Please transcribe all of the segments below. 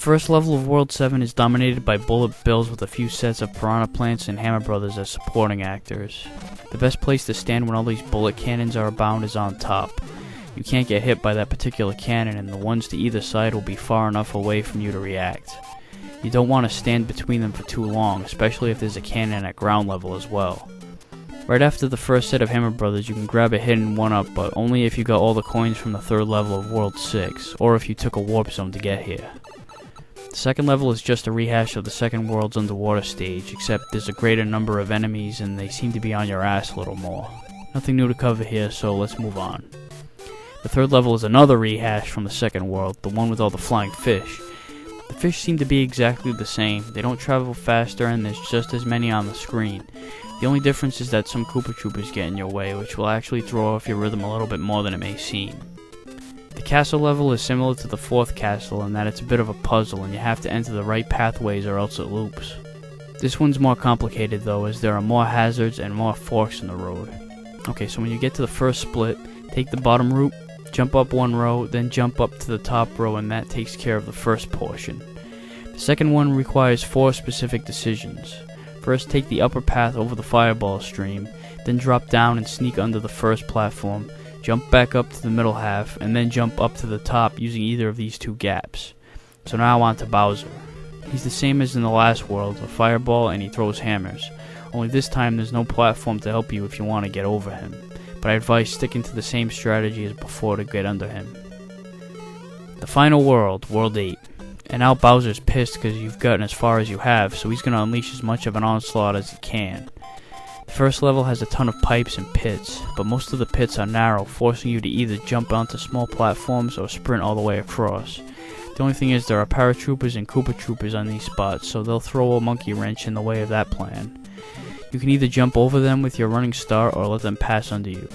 first level of World 7 is dominated by bullet bills with a few sets of piranha plants and hammer brothers as supporting actors. The best place to stand when all these bullet cannons are abound is on top. You can't get hit by that particular cannon, and the ones to either side will be far enough away from you to react. You don't want to stand between them for too long, especially if there's a cannon at ground level as well. Right after the first set of hammer brothers, you can grab a hidden one-up, but only if you got all the coins from the third level of World 6, or if you took a warp zone to get here. The second level is just a rehash of the second world's underwater stage, except there's a greater number of enemies and they seem to be on your ass a little more. Nothing new to cover here, so let's move on. The third level is another rehash from the second world, the one with all the flying fish. The fish seem to be exactly the same. They don't travel faster and there's just as many on the screen. The only difference is that some Koopa Troopers get in your way, which will actually throw off your rhythm a little bit more than it may seem. The castle level is similar to the fourth castle in that it's a bit of a puzzle and you have to enter the right pathways or else it loops. This one's more complicated though, as there are more hazards and more forks in the road. Okay, so when you get to the first split, take the bottom route, jump up one row, then jump up to the top row, and that takes care of the first portion. The second one requires 4 specific decisions. First, take the upper path over the fireball stream, then drop down and sneak under the first platform, jump back up to the middle half, and then jump up to the top using either of these 2 gaps. So now on to Bowser. He's the same as in the last world, a fireball, and he throws hammers. Only this time there's no platform to help you if you want to get over him, but I advise sticking to the same strategy as before to get under him. The final world, World 8. And now Bowser's pissed because you've gotten as far as you have, so he's going to unleash as much of an onslaught as he can. The first level has a ton of pipes and pits, but most of the pits are narrow, forcing you to either jump onto small platforms or sprint all the way across. The only thing is there are paratroopers and Koopa Troopers on these spots, so they'll throw a monkey wrench in the way of that plan. You can either jump over them with your running start or let them pass under you.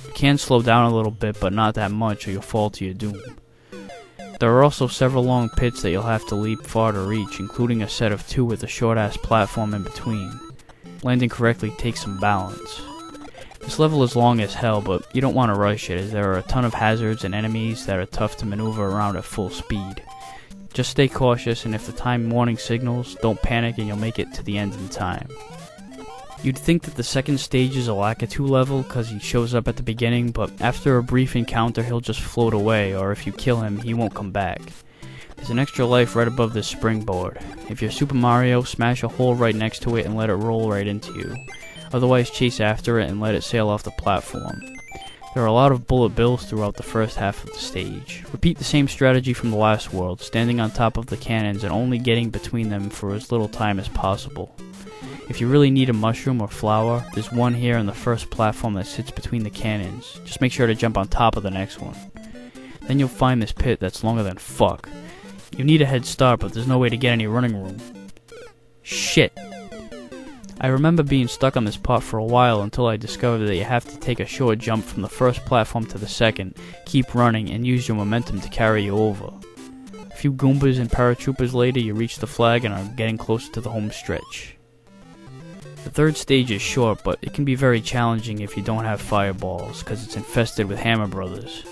You can slow down a little bit, but not that much or you'll fall to your doom. There are also several long pits that you'll have to leap far to reach, including a set of 2 with a short-ass platform in between. Landing correctly takes some balance. This level is long as hell, but you don't want to rush it, as there are a ton of hazards and enemies that are tough to maneuver around at full speed. Just stay cautious, and if the time warning signals, don't panic and you'll make it to the end in time. You'd think that the second stage is a Lakitu level because he shows up at the beginning, but after a brief encounter he'll just float away, or if you kill him he won't come back. There's an extra life right above this springboard. If you're Super Mario, smash a hole right next to it and let it roll right into you. Otherwise chase after it and let it sail off the platform. There are a lot of bullet bills throughout the first half of the stage. Repeat the same strategy from the last world, standing on top of the cannons and only getting between them for as little time as possible. If you really need a mushroom or flower, there's one here on the first platform that sits between the cannons. Just make sure to jump on top of the next one. Then you'll find this pit that's longer than fuck. You need a head start, but there's no way to get any running room. Shit. I remember being stuck on this part for a while until I discovered that you have to take a short jump from the first platform to the second, keep running, and use your momentum to carry you over. A few Goombas and paratroopers later, you reach the flag and are getting closer to the home stretch. The third stage is short, but it can be very challenging if you don't have fireballs, because it's infested with hammer brothers.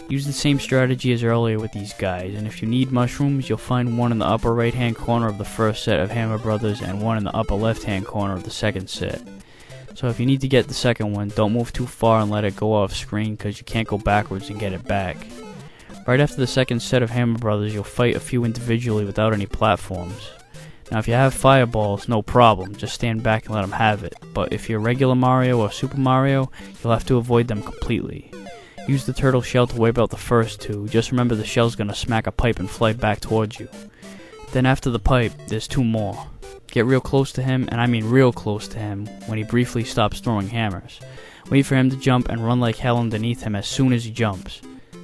Use the same strategy as earlier with these guys, and if you need mushrooms, you'll find one in the upper right hand corner of the first set of hammer brothers and one in the upper left hand corner of the second set. So if you need to get the second one, don't move too far and let it go off screen, because you can't go backwards and get it back. Right after the second set of hammer brothers, you'll fight a few individually without any platforms. Now if you have fireballs, no problem, just stand back and let them have it, but if you're regular Mario or Super Mario, you'll have to avoid them completely. Use the turtle shell to wipe out the first 2, just remember the shell's gonna smack a pipe and fly back towards you. Then after the pipe, there's 2 more. Get real close to him, and I mean real close to him, when he briefly stops throwing hammers. Wait for him to jump and run like hell underneath him as soon as he jumps.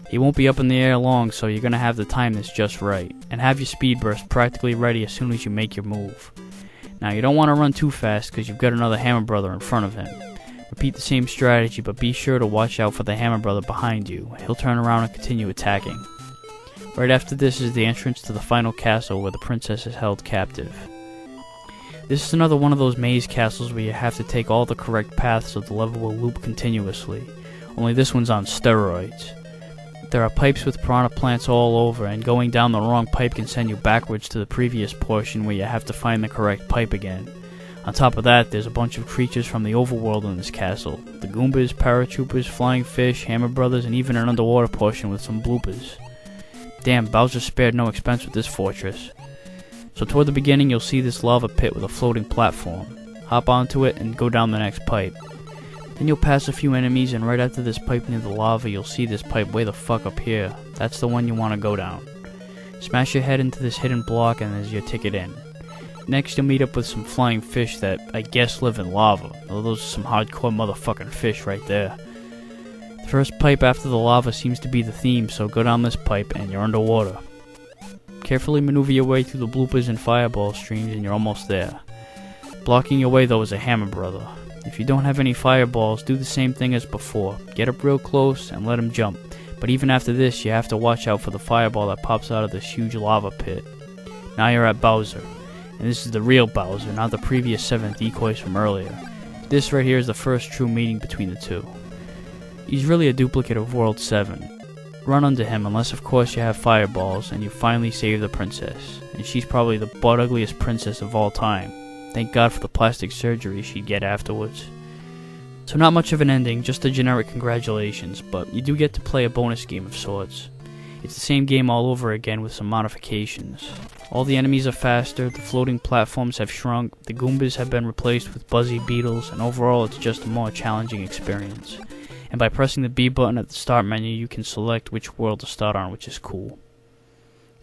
He won't be up in the air long, so you're gonna have to time this just right, and have your speed burst practically ready as soon as you make your move. Now you don't want to run too fast because you've got another hammer brother in front of him. Repeat the same strategy, but be sure to watch out for the hammer brother behind you. He'll turn around and continue attacking. Right after this is the entrance to the final castle where the princess is held captive. This is another one of those maze castles where you have to take all the correct paths so the level will loop continuously, only this one's on steroids. There are pipes with piranha plants all over, and going down the wrong pipe can send you backwards to the previous portion where you have to find the correct pipe again. On top of that, there's a bunch of creatures from the overworld in this castle. The Goombas, paratroopers, flying fish, Hammer Brothers, and even an underwater portion with some bloopers. Damn, Bowser spared no expense with this fortress. So toward the beginning you'll see this lava pit with a floating platform. Hop onto it and go down the next pipe. Then you'll pass a few enemies, and right after this pipe near the lava you'll see this pipe way the fuck up here. That's the one you want to go down. Smash your head into this hidden block and there's your ticket in. Next you'll meet up with some flying fish that I guess live in lava. Well, those are some hardcore motherfucking fish right there. The first pipe after the lava seems to be the theme, so go down this pipe and you're underwater. Carefully maneuver your way through the bloopers and fireball streams and you're almost there. Blocking your way though is a Hammer Brother. If you don't have any fireballs, do the same thing as before. Get up real close and let him jump. But even after this, you have to watch out for the fireball that pops out of this huge lava pit. Now you're at Bowser. And this is the real Bowser, not the previous 7 decoys from earlier. This right here is the first true meeting between the two. He's really a duplicate of World 7. Run under him unless of course you have fireballs and you finally save the princess. And she's probably the butt ugliest princess of all time. Thank God for the plastic surgery she'd get afterwards. So not much of an ending, just a generic congratulations, but you do get to play a bonus game of sorts. It's the same game all over again with some modifications. All the enemies are faster, the floating platforms have shrunk, the Goombas have been replaced with buzzy beetles, and overall it's just a more challenging experience. And by pressing the B button at the start menu you can select which world to start on, which is cool.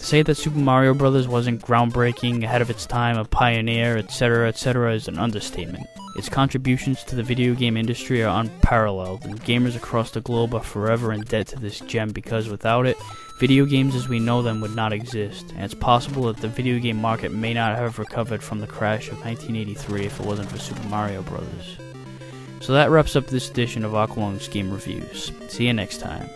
To say that Super Mario Bros. Wasn't groundbreaking, ahead of its time, a pioneer, etc. is an understatement. Its contributions to the video game industry are unparalleled, and gamers across the globe are forever in debt to this gem because without it, video games as we know them would not exist, and it's possible that the video game market may not have recovered from the crash of 1983 if it wasn't for Super Mario Bros. So that wraps up this edition of Aqualung's Game Reviews. See you next time.